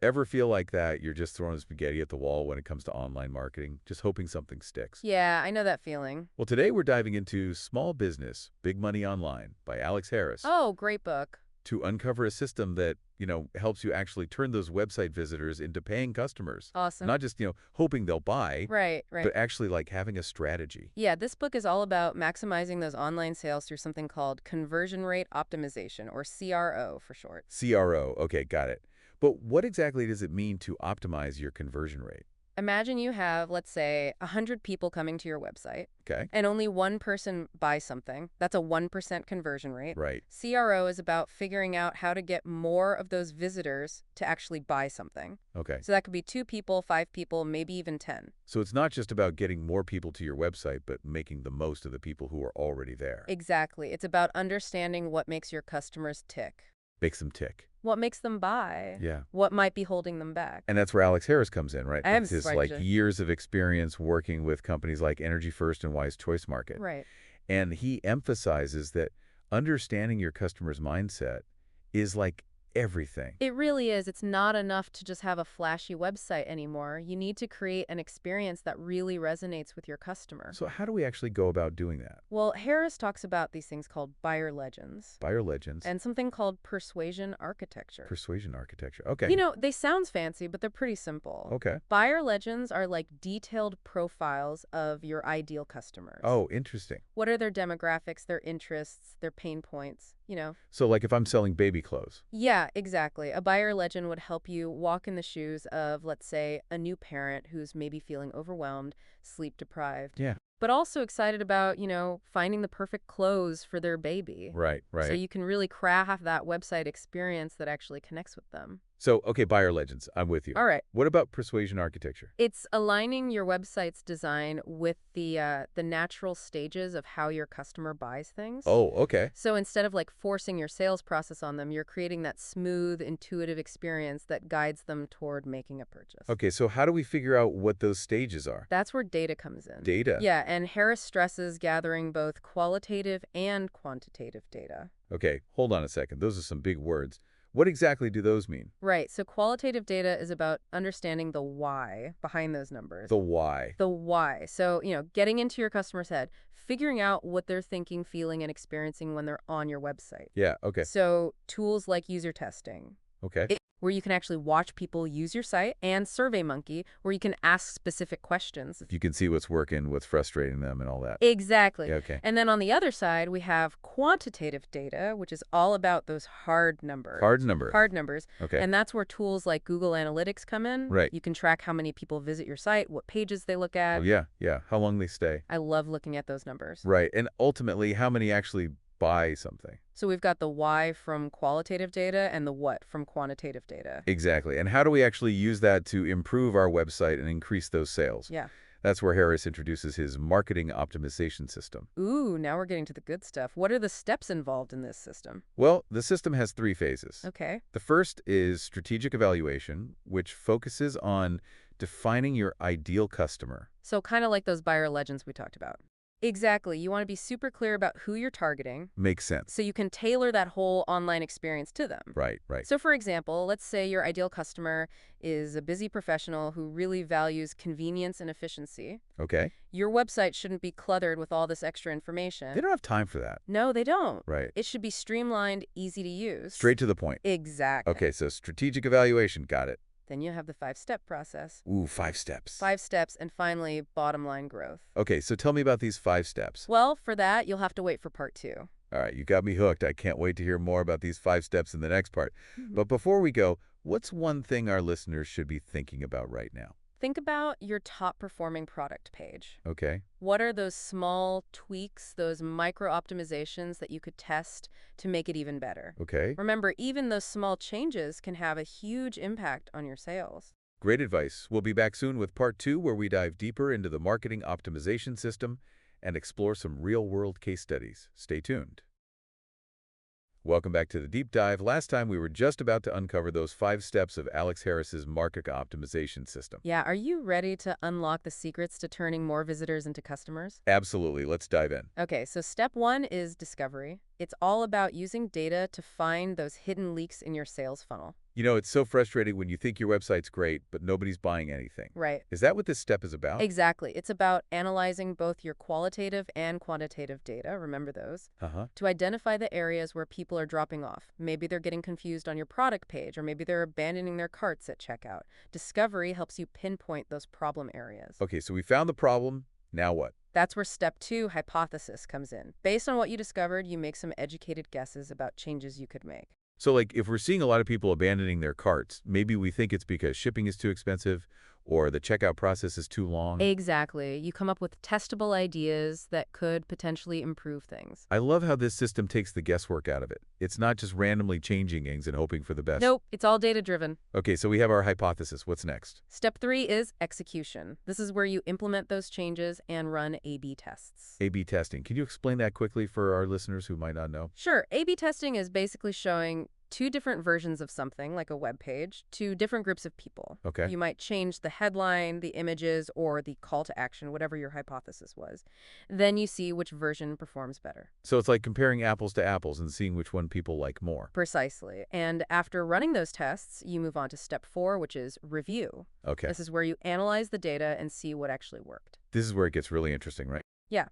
Ever feel like that? You're just throwing spaghetti at the wall when it comes to online marketing, just hoping something sticks. Yeah, I know that feeling. Well, today we're diving into Small Business, Big Money Online by Alex Harris Oh, great book. to uncover a system that, helps you actually turn those website visitors into paying customers. Awesome. Not just, hoping they'll buy, Right, right. but actually like having a strategy. Yeah, this book is all about maximizing those online sales through something called conversion rate optimization, or CRO for short. CRO, okay, got it. But what exactly does it mean to optimize your conversion rate? Imagine you have, let's say, 100 people coming to your website, Okay, and only one person buys something. That's a 1% conversion rate. right. CRO is about figuring out how to get more of those visitors to actually buy something. Okay. So that could be 2 people, 5 people, maybe even 10. So it's not just about getting more people to your website, but making the most of the people who are already there. Exactly. It's about understanding what makes your customers tick, Makes them tick. what makes them buy, Yeah. what might be holding them back. And that's where Alex Harris comes in, right? I'm With his surprised. years of experience working with companies like Energy First and Wise Choice Market. Right. And he emphasizes that understanding your customer's mindset is like everything. It really is. It's not enough to just have a flashy website anymore. You need to create an experience that really resonates with your customer. So how do we actually go about doing that? Well, Harris talks about these things called buyer legends Buyer legends, and something called persuasion architecture. persuasion architecture. Okay. You know, they sound fancy, but they're pretty simple. Okay. Buyer legends are like detailed profiles of your ideal customers. Oh, interesting. What are their demographics, their interests, their pain points, you know? So like if I'm selling baby clothes. Yeah, exactly. A buyer legend would help you walk in the shoes of, let's say, a new parent who's maybe feeling overwhelmed, sleep deprived, Yeah. but also excited about, finding the perfect clothes for their baby. Right, right. So you can really craft that website experience that actually connects with them. So, okay, buyer legends. I'm with you. All right. What about persuasion architecture? It's aligning your website's design with the natural stages of how your customer buys things. Oh, okay. So instead of like forcing your sales process on them, you're creating that smooth, intuitive experience that guides them toward making a purchase. Okay, so how do we figure out what those stages are? That's where data comes in. Data. Yeah, and Harris stresses gathering both qualitative and quantitative data. Okay, hold on a second. Those are some big words. What exactly do those mean? Right, so qualitative data is about understanding the why behind those numbers. The why. The why. So, getting into your customer's head, figuring out what they're thinking, feeling, and experiencing when they're on your website. Yeah, okay. So tools like user testing, Okay. where you can actually watch people use your site, and SurveyMonkey, where you can ask specific questions. You can see what's working, what's frustrating them, and all that. Exactly. Yeah, okay. And then on the other side, we have quantitative data, which is all about those hard numbers. Hard number. Hard numbers. Okay. And that's where tools like Google Analytics come in. Right. You can track how many people visit your site, what pages they look at. Oh, yeah, yeah. How long they stay. I love looking at those numbers. Right. And ultimately, how many actually buy something? So we've got the why from qualitative data and the what from quantitative data. Exactly. And how do we actually use that to improve our website and increase those sales? Yeah. That's where Harris introduces his marketing optimization system. Ooh, now we're getting to the good stuff. What are the steps involved in this system? Well, the system has 3 phases. Okay. The first is strategic evaluation, which focuses on defining your ideal customer. So kind of like those buyer legends we talked about. Exactly. You want to be super clear about who you're targeting Makes sense. so you can tailor that whole online experience to them. Right, right. So for example, let's say your ideal customer is a busy professional who really values convenience and efficiency. Okay. Your website shouldn't be cluttered with all this extra They information. don't have time for that. No, they don't. Right. It should be streamlined, easy to use. Straight to the point. Exactly. Okay, so strategic evaluation, got it. Then you have the 5-step process. Ooh, 5 steps. 5 steps, and finally, bottom line growth. Okay, so tell me about these 5 steps. Well, for that, you'll have to wait for part 2. All right, you got me hooked. I can't wait to hear more about these 5 steps in the next part. But before we go, what's one thing our listeners should be thinking about right now? Think about your top performing product page. Okay. What are those small tweaks, those micro optimizations that you could test to make it even better? Okay. Remember, even those small changes can have a huge impact on your sales. Great advice. We'll be back soon with part 2, where we dive deeper into the marketing optimization system and explore some real-world case studies. Stay tuned. Welcome back to the deep dive. Last time we were just about to uncover those 5 steps of Alex Harris's marketing optimization system. Yeah, are you ready to unlock the secrets to turning more visitors into customers? Absolutely. Let's dive in. Okay, so step 1 is discovery. It's all about using data to find those hidden leaks in your sales funnel. It's so frustrating when you think your website's great, but nobody's buying anything. Right. Is that what this step is about? Exactly. It's about analyzing both your qualitative and quantitative data, remember those, Uh-huh. to identify the areas where people are dropping off. Maybe they're getting confused on your product page, or maybe they're abandoning their carts at checkout. Discovery helps you pinpoint those problem areas. Okay, so we found the problem. Now what? That's where step 2, hypothesis, comes in. Based on what you discovered, you make some educated guesses about changes you could make. So, like, if we're seeing a lot of people abandoning their carts, maybe we think it's because shipping is too expensive or the checkout process is too long. Exactly. You come up with testable ideas that could potentially improve things. I love how this system takes the guesswork out of it. It's not just randomly changing things and hoping for the best. Nope, it's all data-driven. Okay, so we have our hypothesis. What's next? Step 3 is execution. This is where you implement those changes and run A/B tests. A/B testing. Can you explain that quickly for our listeners who might not know? Sure, A/B testing is basically showing two different versions of something, like a web page, to different groups of people. Okay. You might change the headline, the images, or the call to action, whatever your hypothesis was. Then you see which version performs better. So it's like comparing apples to apples and seeing which one people like more. Precisely. And after running those tests, you move on to step 4, which is review. Okay. This is where you analyze the data and see what actually worked. This is where it gets really interesting, right? Yeah.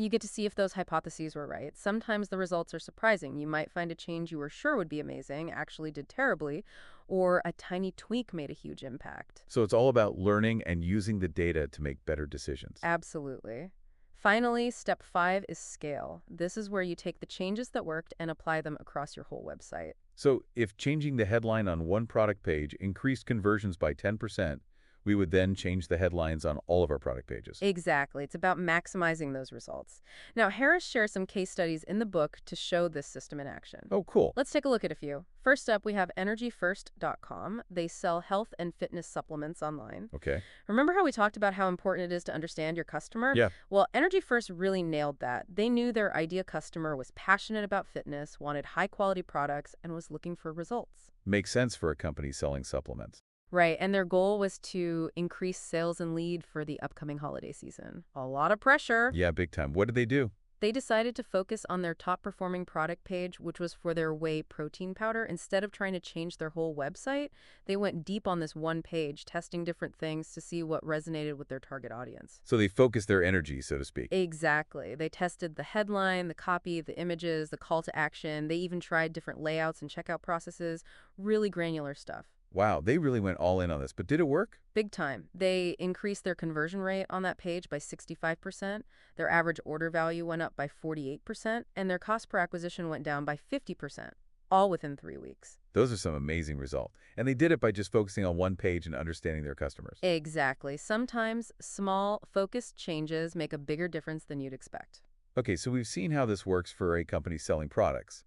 You get to see if those hypotheses were right. Sometimes the results are surprising. You might find a change you were sure would be amazing actually did terribly, or a tiny tweak made a huge impact. So it's all about learning and using the data to make better decisions. Absolutely. Finally, step 5 is scale. This is where you take the changes that worked and apply them across your whole website. So if changing the headline on one product page increased conversions by 10%, we would then change the headlines on all of our product pages. Exactly. It's about maximizing those results. Now, Harris shares some case studies in the book to show this system in action. Oh, cool. Let's take a look at a few. First up, we have energyfirst.com. They sell health and fitness supplements online. Okay. Remember how we talked about how important it is to understand your customer? Yeah. Well, Energy First really nailed that. They knew their ideal customer was passionate about fitness, wanted high-quality products, and was looking for results. Makes sense for a company selling supplements. Right, and their goal was to increase sales and lead for the upcoming holiday season. A lot of pressure. Yeah, big time. What did they do? They decided to focus on their top-performing product page, which was for their whey protein powder. Instead of trying to change their whole website, they went deep on this one page, testing different things to see what resonated with their target audience. So they focused their energy, so to speak. Exactly. They tested the headline, the copy, the images, the call to action. They even tried different layouts and checkout processes. Really granular stuff. Wow, they really went all in on this. But did it work? Big time. They increased their conversion rate on that page by 65%, their average order value went up by 48%, and their cost per acquisition went down by 50%, all within 3 weeks. Those are some amazing results. And they did it by just focusing on one page and understanding their customers. Exactly. Sometimes small, focused changes make a bigger difference than you'd expect. Okay, so we've seen how this works for a company selling products.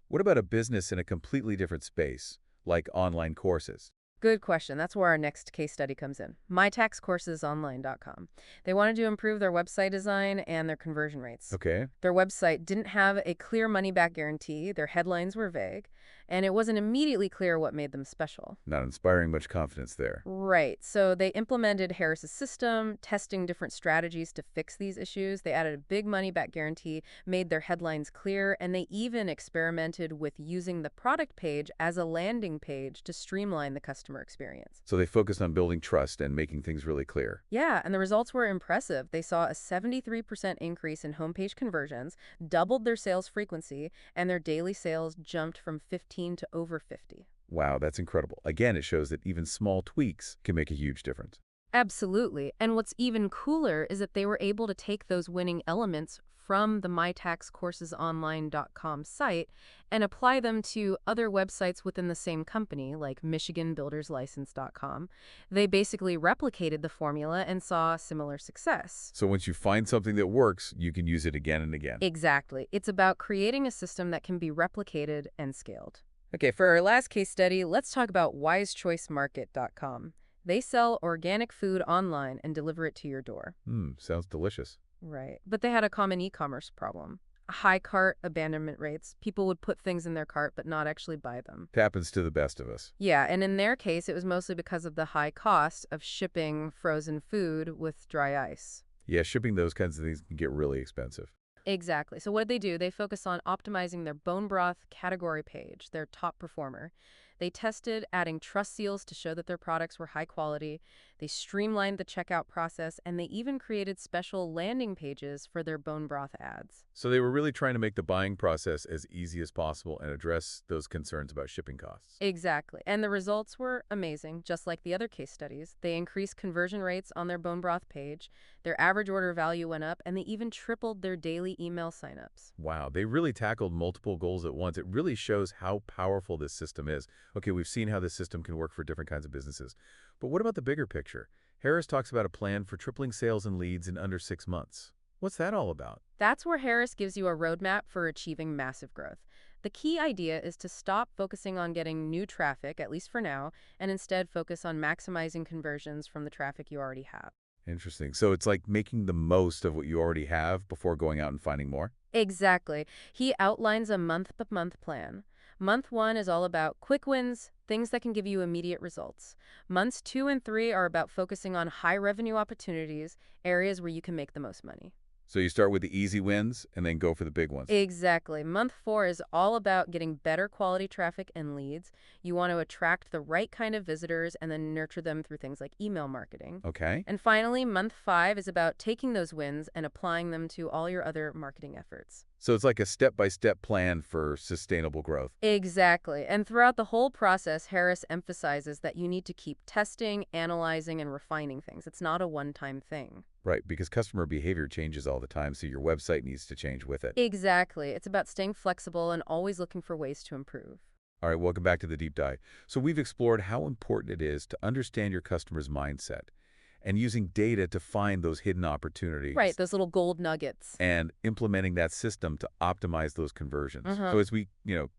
What about a business in a completely different space, like online courses? Good question. That's where our next case study comes in. mytaxcoursesonline.com. They wanted to improve their website design and their conversion rates. Okay. Their website didn't have a clear money-back guarantee, their headlines were vague, and it wasn't immediately clear what made them special. Not inspiring much confidence there. Right. So they implemented Harris's system, testing different strategies to fix these issues. They added a big money-back guarantee, made their headlines clear, and they even experimented with using the product page as a landing page to streamline the customer experience. So they focused on building trust and making things really clear. Yeah, and the results were impressive. They saw a 73% increase in homepage conversions, doubled their sales frequency, and their daily sales jumped from 15 to over 50. Wow, that's incredible. Again, it shows that even small tweaks can make a huge difference. Absolutely. And what's even cooler is that they were able to take those winning elements from the mytaxcoursesonline.com site and apply them to other websites within the same company, like michiganbuilderslicense.com. They basically replicated the formula and saw similar success. So once you find something that works, you can use it again and again. Exactly. It's about creating a system that can be replicated and scaled. Okay, for our last case study, let's talk about wisechoicemarket.com. They sell organic food online and deliver it to your door. Sounds delicious. Right. But they had a common e-commerce problem. High cart abandonment rates. People would put things in their cart but not actually buy them. It happens to the best of us. Yeah, and in their case, it was mostly because of the high cost of shipping frozen food with dry ice. Yeah, shipping those kinds of things can get really expensive. Exactly. So what did they do? They focus on optimizing their bone broth category page, their top performer. They tested adding trust seals to show that their products were high quality. They streamlined the checkout process, and they even created special landing pages for their bone broth ads. So they were really trying to make the buying process as easy as possible and address those concerns about shipping costs. Exactly. And the results were amazing, just like the other case studies. They increased conversion rates on their bone broth page, their average order value went up, and they even tripled their daily email signups. Wow, they really tackled multiple goals at once. It really shows how powerful this system is. Okay, we've seen how this system can work for different kinds of businesses. But what about the bigger picture? Harris talks about a plan for tripling sales and leads in under 6 months. What's that all about? That's where Harris gives you a roadmap for achieving massive growth. The key idea is to stop focusing on getting new traffic, at least for now, and instead focus on maximizing conversions from the traffic you already have. Interesting. So it's like making the most of what you already have before going out and finding more? Exactly. He outlines a month-by-month plan. Month 1 is all about quick wins, things that can give you immediate results. Months 2 and 3 are about focusing on high revenue opportunities, areas where you can make the most money. So you start with the easy wins and then go for the big ones. Exactly. Month 4 is all about getting better quality traffic and leads. You want to attract the right kind of visitors and then nurture them through things like email marketing. Okay. And finally, month 5 is about taking those wins and applying them to all your other marketing efforts. So it's like a step-by-step plan for sustainable growth. Exactly. And throughout the whole process, Harris emphasizes that you need to keep testing, analyzing, and refining things. It's not a one-time thing. Right, because customer behavior changes all the time, so your website needs to change with it. Exactly. It's about staying flexible and always looking for ways to improve. All right, welcome back to the Deep Dive. So we've explored how important it is to understand your customer's mindset and using data to find those hidden opportunities. Right, those little gold nuggets. And implementing that system to optimize those conversions. Uh-huh. So as we,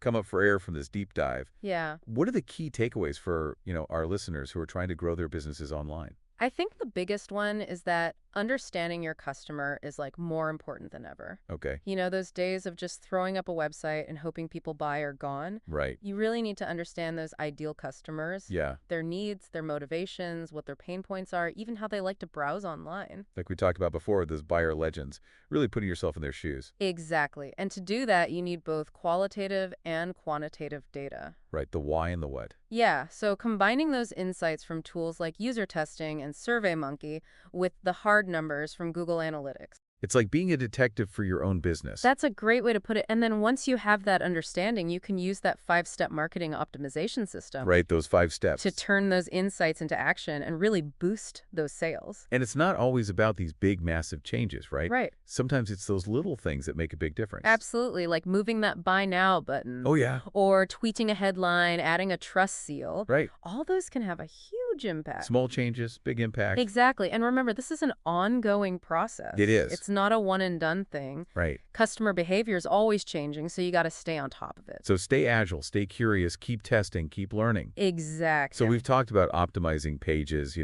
come up for air from this deep dive, Yeah. what are the key takeaways for, our listeners who are trying to grow their businesses online? I think the biggest one is that understanding your customer is like more important than ever. Okay, Those days of just throwing up a website and hoping people buy are gone. right. You really need to understand those ideal customers, Yeah, their needs, their motivations, what their pain points are, even how they like to browse online. like we talked about before, those buyer legends, really putting yourself in their shoes. Exactly. And to do that, you need both qualitative and quantitative data. Right, the why and the what. Yeah, so combining those insights from tools like user testing and SurveyMonkey with the hard numbers from Google Analytics. It's like being a detective for your own business. That's a great way to put it. And then once you have that understanding, you can use that 5-step marketing optimization system Right, those 5 steps. to turn those insights into action and really boost those sales. And it's not always about these big, massive changes, right? Right. Sometimes it's those little things that make a big difference. Absolutely, like moving that buy now button. Oh, yeah. Or tweeting a headline, adding a trust seal. Right. All those can have a huge impact. Small changes, big impact. Exactly. And remember, this is an ongoing process. It is. It's not a one and done thing. Right. Customer behavior is always changing, so you got to stay on top of it. So stay agile, stay curious, keep testing, keep learning. Exactly. So we've talked about optimizing pages,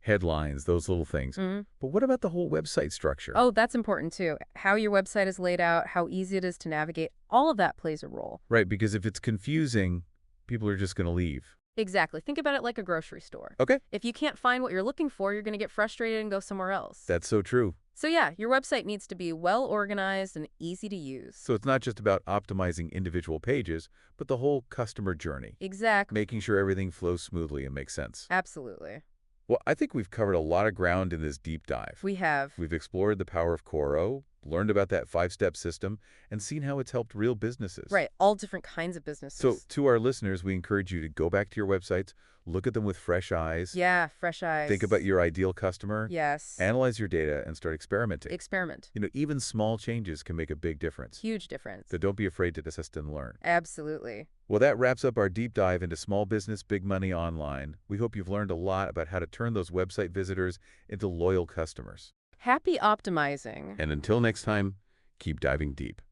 headlines, those little things. But what about the whole website structure? Oh, that's important too. How your website is laid out, how easy it is to navigate, all of that plays a role. Right, because if it's confusing, people are just going to leave. Exactly. Think about it like a grocery store. Okay. If you can't find what you're looking for, you're going to get frustrated and go somewhere else. That's so true. So yeah, your website needs to be well organized and easy to use. So it's not just about optimizing individual pages, but the whole customer journey. Exactly. Making sure everything flows smoothly and makes sense. Absolutely. Well, I think we've covered a lot of ground in this deep dive. We have. We've explored the power of Coro, learned about that 5-step system, and seen how it's helped real businesses. Right. All different kinds of businesses. So to our listeners, we encourage you to go back to your websites, look at them with fresh eyes. Yeah, fresh eyes. Think about your ideal customer. Yes. Analyze your data and start experimenting. Experiment. Even small changes can make a big difference. Huge difference. So don't be afraid to test and learn. Absolutely. Well, that wraps up our deep dive into small business, big money online. We hope you've learned a lot about how to turn those website visitors into loyal customers. Happy optimizing. And until next time, keep diving deep.